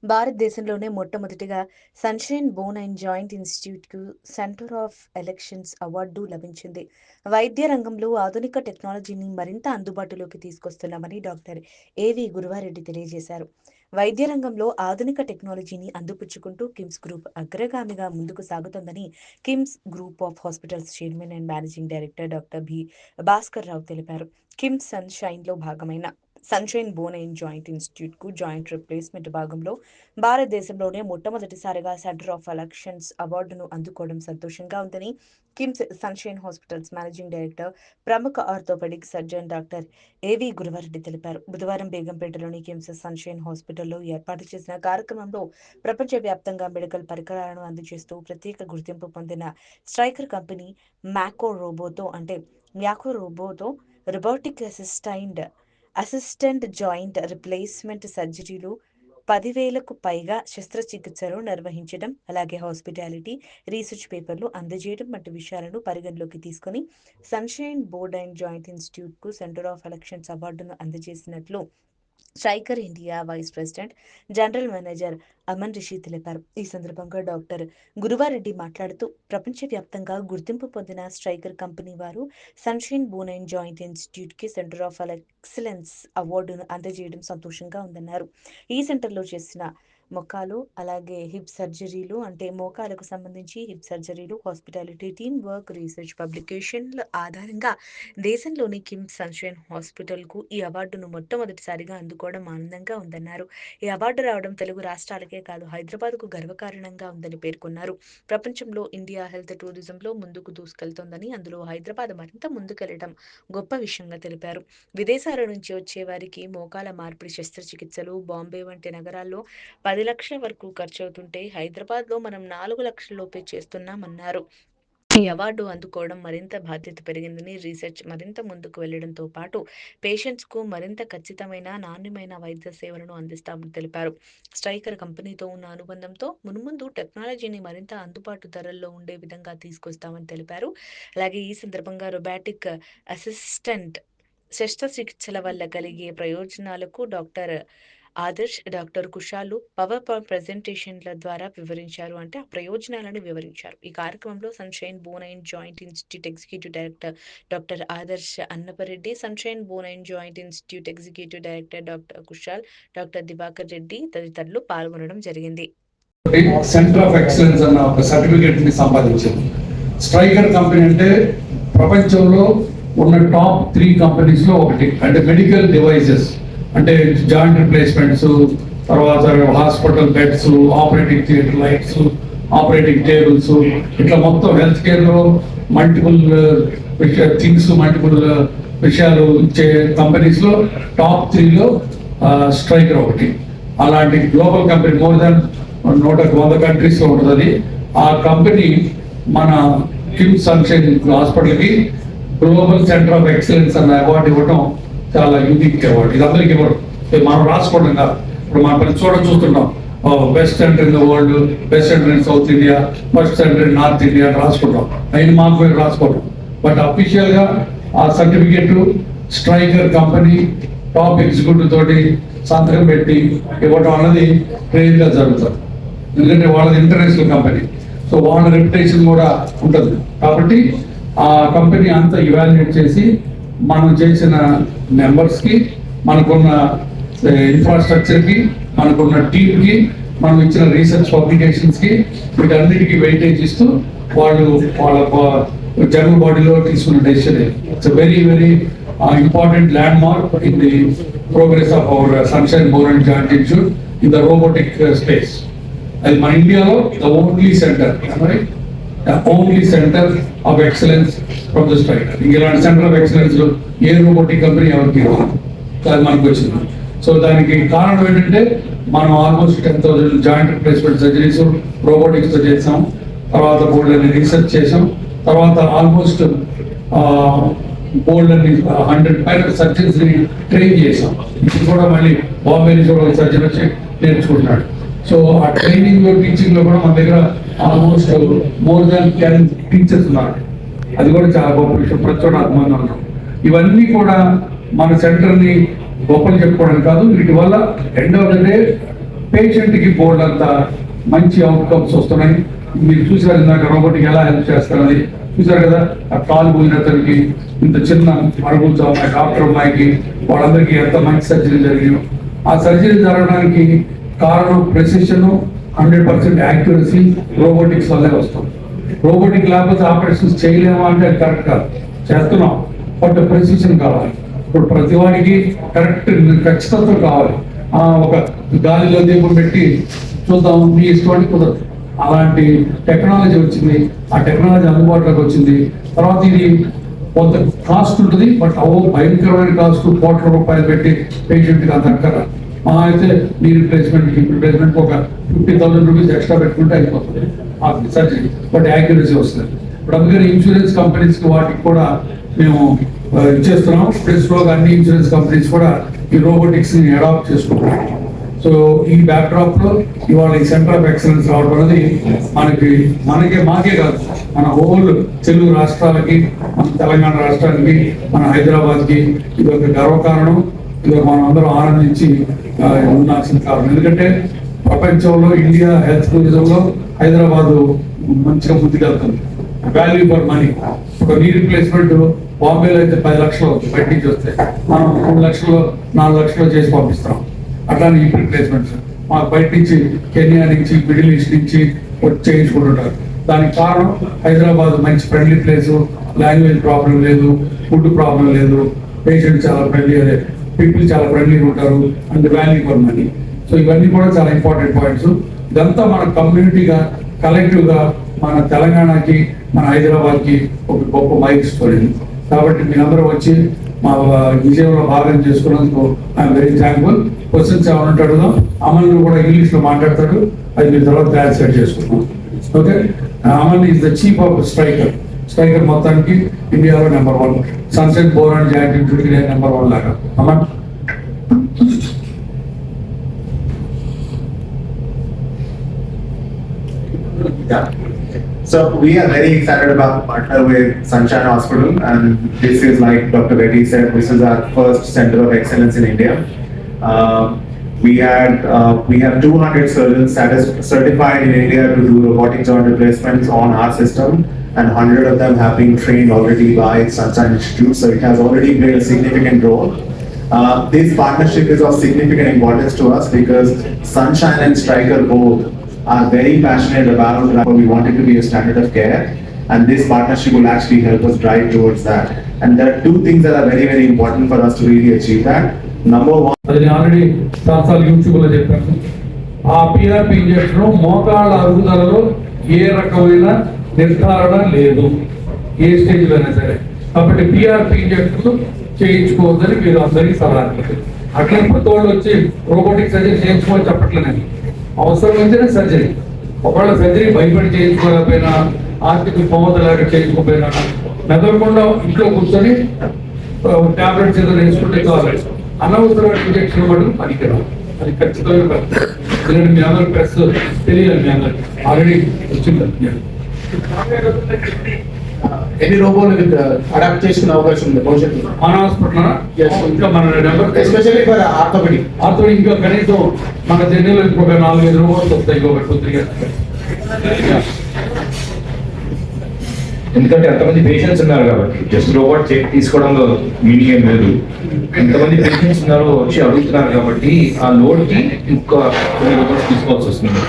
భారతదేశంలోనే మొట్టమొదటిగా sunshine bone and joint ఇన్స్టిట్యూట్కు సెంటర్ ఆఫ్ ఎలక్షన్స్ అవార్డు లభించింది. వైద్య రంగంలో ఆధునిక టెక్నాలజీని మరింత అందుబాటులోకి తీసుకొస్తున్నామని డాక్టర్ ఏవి గురువారెడ్డి తెలియజేశారు. వైద్య రంగంలో ఆధునిక టెక్నాలజీని అందిపుచ్చుకుంటూ కిమ్స్ గ్రూప్ అగ్రగామిగా ముందుకు సాగుతోందని KIMS group of hospitals chairman and managing director doctor B Bhaskar Rao తెలిపారు. కిమ్స్ సన్షైన్లో భాగమైన సన్షైన్ బోన్ అండ్ జాయింట్ ఇన్స్టిట్యూట్కు జాయింట్ రిప్లేస్మెంట్ భాగంలో భారతదేశంలోనే మొట్టమొదటిసారిగా సెంటర్ ఆఫ్ ఎలక్షన్స్ అవార్డును అందుకోవడం సంతోషంగా ఉందని KIMS sunshine hospitals managing director, ప్రముఖ ఆర్థోపెడిక్ సర్జన్ డాక్టర్ ఏవి గురువారెడ్డి తెలిపారు. బుధవారం బేగంపేటలోని కిమ్స్ సన్షైన్ హాస్పిటల్లో ఏర్పాటు చేసిన కార్యక్రమంలో ప్రపంచవ్యాప్తంగా మెడికల్ పరికరాలను అందజేస్తూ ప్రత్యేక గుర్తింపు పొందిన స్ట్రైకర్ కంపెనీ మ్యాకో రోబోతో రోబోటిక్ అసిస్టెంట్ జాయింట్ రిప్లేస్మెంట్ సర్జరీలు 10,000కు పైగా శస్త్రచికిత్సలు నిర్వహించడం, అలాగే హాస్పిటాలిటీ, రీసెర్చ్ పేపర్లు అందజేయడం వంటి విషయాలను పరిగణలోకి తీసుకుని సన్షైన్ బోర్డ్ అండ్ జాయింట్ ఇన్స్టిట్యూట్కు సెంటర్ ఆఫ్ ఎలక్షన్స్ అవార్డును అందజేసినట్లు Stryker India vice president, general manager Aman Rishi తెలిపారు. ఈ సందర్భంగా డాక్టర్ గురువారెడ్డి మాట్లాడుతూ ప్రపంచవ్యాప్తంగా గుర్తింపు పొందిన స్ట్రైకర్ కంపెనీ వారు సన్షైన్ బోన్ అండ్ జాయింట్ ఇన్స్టిట్యూట్కి సెంటర్ ఆఫ్ ఎక్సలెన్స్ అవార్డును అందజేయడం సంతోషంగా ఉందన్నారు. ఈ సెంటర్లో చేసిన మొక్కాలు, అలాగే హిప్ సర్జరీలు, అంటే మోకాలకు సంబంధించి హిప్ సర్జరీలు, హాస్పిటాలిటీ, టీమ్ వర్క్, రీసెర్చ్ పబ్లికేషన్ల ఆధారంగా దేశంలోని కిమ్స్ సన్షైన్ హాస్పిటల్కు ఈ అవార్డును మొట్టమొదటిసారిగా అందుకోవడం ఆనందంగా ఉందన్నారు. ఈ అవార్డు రావడం తెలుగు రాష్ట్రాలకే కాదు, హైదరాబాద్కు గర్వకారణంగా ఉందని పేర్కొన్నారు. ప్రపంచంలో ఇండియా హెల్త్ టూరిజంలో ముందుకు దూసుకెళ్తోందని, అందులో హైదరాబాద్ మరింత ముందుకెళ్లడం గొప్ప విషయంగా తెలిపారు. విదేశాల నుంచి వచ్చే వారికి మోకాల మార్పిడి శస్త్రచికిత్సలు బాంబే వంటి నగరాల్లో 10 లక్షల వరకు ఖర్చవుతుంటే హైదరాబాద్లో మనం 4 లక్షల లోపే చేస్తున్నామన్నారు. ఈ అవార్డు అందుకోవడం మరింత బాధ్యత పెరిగిందని, రీసెర్చ్ మరింత ముందుకు వెళ్లడంతో పాటు పేషెంట్స్కు మరింత ఖచ్చితమైన, నాణ్యమైన వైద్య సేవలను అందిస్తామని తెలిపారు. స్ట్రైకర్ కంపెనీతో ఉన్న అనుబంధంతో మున్ముందు టెక్నాలజీని మరింత అందుబాటు ధరల్లో ఉండే విధంగా తీసుకొస్తామని తెలిపారు. అలాగే ఈ సందర్భంగా రోబాటిక్ అసిస్టెంట్ శస్త్రచికిత్సల వల్ల కలిగే ప్రయోజనాలకు doctor Adarsh, doctor Kushal power point ప్రెజెంటేషన్ల ద్వారా వివరించారు. అంటే ఆ ప్రయోజనాలను వివరించారు. ఈ కార్యక్రమంలో sunshine bone and joint institute executive director doctor Adarsh Annapareddy, sunshine bone and joint institute executive director doctor Kushal, doctor Diwakar Reddy తదితరులు పాల్గొనడం జరిగింది. సెంటర్ ఆఫ్ ఎక్సలెన్స్ అన్న ఒక సర్టిఫికేట్ ని సంపాదించింది. స్ట్రైకర్ కంపెనీ అంటే ప్రపంచంలో ఉన్న టాప్ 3 కంపెనీస్ లో ఒకటి. అంటే మెడికల్ డివైజెస్, అంటే జాయింట్ రిప్లేస్మెంట్స్, తర్వాత hospital beds, operating theatre lights, operating tables, ఇట్లా మొత్తం హెల్త్ కేర్ లో మల్టిపుల్ మల్టిపుల్ విషయాలు ఇచ్చే కంపెనీస్ లో టాప్ 3లో స్ట్రైకర్ ఒకటి. అలాంటి global company more than 100 countries లో ఉంటుంది. ఆ కంపెనీ మన కిమ్స్ సన్షైన్ హాస్పిటల్కి గ్లోబల్ సెంటర్ ఆఫ్ ఎక్సలెన్స్ అన్న అవార్డు ఇవ్వడం చాలా యూనిక్ అవార్డు. ఇది అందరికి ఇవ్వడం, మనం రాసుకోవడం కాదు. ఇప్పుడు మనం చూస్తున్నాం, best centre in the world, best centre in south India, first centre in north India రాసుకుంటాం. అయిన మాకు రాసుకోవడం. బట్ అఫీషియల్ గా ఆ certificate striker company top executive తోటి సంతకం పెట్టి ఇవ్వడం అన్నది ట్రైన్ గా జరుగుతుంది. ఎందుకంటే వాళ్ళది ఇంటర్నేషనల్ కంపెనీ, సో వాళ్ళ రెప్యుటేషన్ కూడా ఉంటుంది. కాబట్టి ఆ కంపెనీ అంతా ఇవాల్యుయేట్ చేసి మనం చేసిన మెంబర్స్కి, మనకున్న ఇన్ఫ్రాస్ట్రక్చర్కి, మనకున్న టీమ్కి, మనం ఇచ్చిన రీసెర్చ్ పబ్లికేషన్స్కి, వీటన్నిటికీ వెయిటేజ్ ఇస్తూ వాళ్ళ జనరల్ బాడీలో తీసుకున్న decision. It's very very important land mark in the progress of our sunshine bone and joint institute in the robotic space. అది మన ఇండియాలో the only centre, only centre of excellence from the striker. ఇలాంటి centre of excellence లో ఏ robotic company ఎవరికి అది మనకు వచ్చింది. So దానికి కారణం ఏంటంటే మనం almost 10,000 joint replacement surgeries robotics తో చేసాం. తర్వాత బోర్డ్ అని రీసెర్చ్ చేసాం. తర్వాత ఆల్మోస్ట్ బోర్డ్ అని 100 పైన సర్జన్స్ ని ట్రైన్ చేసాం. ఇప్పుడు కూడా మళ్ళీ బాంబే నుంచి కూడా సర్జన్ వచ్చి నేర్చుకుంటున్నాడు. సో ఆ ట్రైనింగ్ లో టీచింగ్ లో కూడా మన దగ్గర ఆల్మోస్ట్ మోర్ దాన్ 10 టీచర్స్ ఉన్నారు. అది కూడా చాలా గొప్ప విషయం, ప్రతి చోట అభిమానం ఉన్నాం. ఇవన్నీ కూడా మన సెంటర్ ని గొప్పలు చెప్పుకోవడం కాదు, వీటి వల్ల end of the day patient కి బోర్డు అంతా మంచి అవుట్కమ్స్ వస్తున్నాయి. మీరు చూసారు ఇందాక రోబోటిక్ ఎలా హెల్ప్ చేస్తారని చూసారు కదా. ఆ కాలు పోయిన అతనికి ఇంత చిన్న అరుగులతో అమ్మాయి డాక్టర్ అమ్మాయికి వాళ్ళందరికీ ఎంత మంచి సర్జరీ జరిగింది. ఆ సర్జరీ జరగడానికి కారణం ప్రెసిషన్, 100% యాక్యురసీ రోబోటిక్స్ వల్లే వస్తుంది. రోబోటిక్ లేకపోతే ఆపరేషన్స్ చేయలేమా అంటే అది కరెక్ట్ కాదు, చేస్తున్నాం, బట్ ప్రెసిషన్ కావాలి. ఇప్పుడు ప్రతి వాడికి కరెక్ట్ ఖచ్చితత్వం కావాలి. ఒక గాలిలో దీపం పెట్టి చూద్దాం మీ ఇష్టం కుదరదు. అలాంటి టెక్నాలజీ వచ్చింది, ఆ టెక్నాలజీ అందుబాటులోకి వచ్చింది. తర్వాత ఇది కొంత కాస్ట్ ఉంటుంది, బట్ భయంకరమైన కాస్ట్, కోట్ల రూపాయలు పెట్టి పేషెంట్కి అంత అక్కర. అయితే మీ రిప్లేస్మెంట్ ఒక 50,000 రూపీస్ ఎక్స్ట్రా పెట్టుకుంటే అయిపోతుంది ఆ సర్జరీ, బట్ యాక్యురసీ వస్తుంది. ఇప్పుడు అందుకని ఇన్సూరెన్స్ కంపెనీస్కి వాటికి కూడా మేము ఇచ్చేస్తున్నాం. ప్రెస్లో అన్ని ఇన్సూరెన్స్ కంపెనీస్ కూడా ఈ రోబోటిక్స్ని అడాప్ట్ చేసుకుంటున్నాం. సో ఈ బ్యాక్డ్రాప్ లో ఇవాళ ఈ సెంటర్ ఆఫ్ ఎక్సలెన్స్ రావడం అనేది మాకే కాదు, మన హోల్ తెలుగు రాష్ట్రాలకి, మన తెలంగాణ రాష్ట్రానికి, మన హైదరాబాద్ కి ఇది ఒక గర్వకారణం. ఇది మనం అందరం ఆనందించి ఉండాల్సిన కారణం. ఎందుకంటే ప్రపంచంలో ఇండియా హెల్త్ టూరిజంలో హైదరాబాద్ మంచిగా ముందుకెళ్తుంది. Value for money. ఒక నీ రిప్లేస్మెంట్ బాంబేలో అయితే 10 లక్షలు బయట నుంచి వస్తే మనం 3 లక్షలు 4 లక్షలు చేసి పంపిస్తాం. అట్లానే ఈ రిప్లేస్మెంట్స్ మాకు బయట నుంచి, కెన్యా నుంచి, మిడిల్ ఈస్ట్ నుంచి చేయించుకుంటుంటారు. దానికి కారణం హైదరాబాద్ మంచి ఫ్రెండ్లీ ప్లేస్, లాంగ్వేజ్ ప్రాబ్లం లేదు, ఫుడ్ ప్రాబ్లం లేదు, పేషెంట్ చాలా ఫ్రెండ్లీ, అదే పీపుల్ చాలా ఫ్రెండ్లీగా ఉంటారు, and value for money. So ఇవన్నీ కూడా చాలా ఇంపార్టెంట్ పాయింట్స్. ఇదంతా మన కమ్యూనిటీగా, కలెక్టివ్ గా మన తెలంగాణకి, మన హైదరాబాద్కి ఒక గొప్ప మైల్ స్టోరీ. కాబట్టి మీరందరూ వచ్చి మా విజయంలో భాగం చేసుకున్నందుకు ఐఎమ్ వెరీ థ్యాంక్ఫుల్. క్వశ్చన్స్ ఏమైనా ఉంటాడు, అమల్ కూడా ఇంగ్లీష్ లో మాట్లాడతాడు, అది మీరు తర్వాత ట్రాన్స్లేట్ చేసుకున్నాం. Okay, Amal is the chief of striker మొత్తానికి ఇండియాలో నెంబర్ 1. సన్సెట్ బోరాన్ జాయింట్ నెంబర్ 1 లాగా. Amal So we are very excited about the partner with Sunshine Hospital, and this is, like Dr. Reddy said, this is our first center of excellence in India. We have 200 surgeons certified in India to do robotic joint replacements on our system, and 100 of them have been trained already by Sunshine Institute. So it has already played a significant role. This partnership is of significant importance to us because Sunshine and Stryker both are very passionate about that. We want it to be a standard of care, and this partnership will actually help us drive towards that. And there are 2 things that are very, very important for us to really achieve that. Number 1. అది already చాలాసార్లు YouTube లో చెప్పాను. ఆ PRP injection మోకాళ్ళ అరుగుదలలో ఏ రకమైన నిర్ధారణ లేదు, ఏ stage లోనే సరే. కాబట్టి పిఆర్పి ఇంజెక్షన్ చేయించుకోవద్దని మీరు అందరికీ సలహా. అట్లనే కొత్త వాళ్ళు వచ్చి రోబోటిక్ సర్జరీ చేయించుకోవని చెప్పట్లేదు. అవసరం అయితేనే సర్జరీ. ఒకవేళ సర్జరీ భయపడి చేయించుకోలేకపోయినా, ఆర్థిక పొమ్మతలాగా చేయించుకోకపోయినా, మెదలకుండా ఇంట్లో కూర్చొని టాబ్లెట్స్ ఏదో వేసుకుంటే కావాలి. అనవసరమైన ఇంజక్షన్ మటుకు పనికిరావు, అది ఖచ్చితంగా. ఎందుకంటే మీ అందరూ ప్రెస్ తెలియాలి, మీ అందరికి ఆల్రెడీ వచ్చింది. ఎన్ని రోబోలు అడాప్ట్ చేసుకునే అవకాశం ఉంది భవిష్యత్తులో మన హాస్పిటల్? ఇంకా మన నెంబర్ ఎస్పెషల్లీ ఫర్ ఆర్థోపెడిక్ ఇంకా కనీసం మన చెన్నైలో ఇంకొక 4-5 రోబోట్స్ వస్తాయి, ఇంకొక 2-3 years. ఎందుకంటే ఎంతమంది పేషెంట్స్ ఉన్నారు కాబట్టి జస్ట్ రోబోట్ తీసుకోవడంలో మీనింగ్ ఏం లేదు. ఎంతమంది పేషెంట్స్ ఉన్నారో వచ్చి అడుగుతున్నారు కాబట్టి ఆ లోడ్ కి ఇంకా కొన్ని రోబోట్స్ తీసుకోవాల్సి వస్తుంది.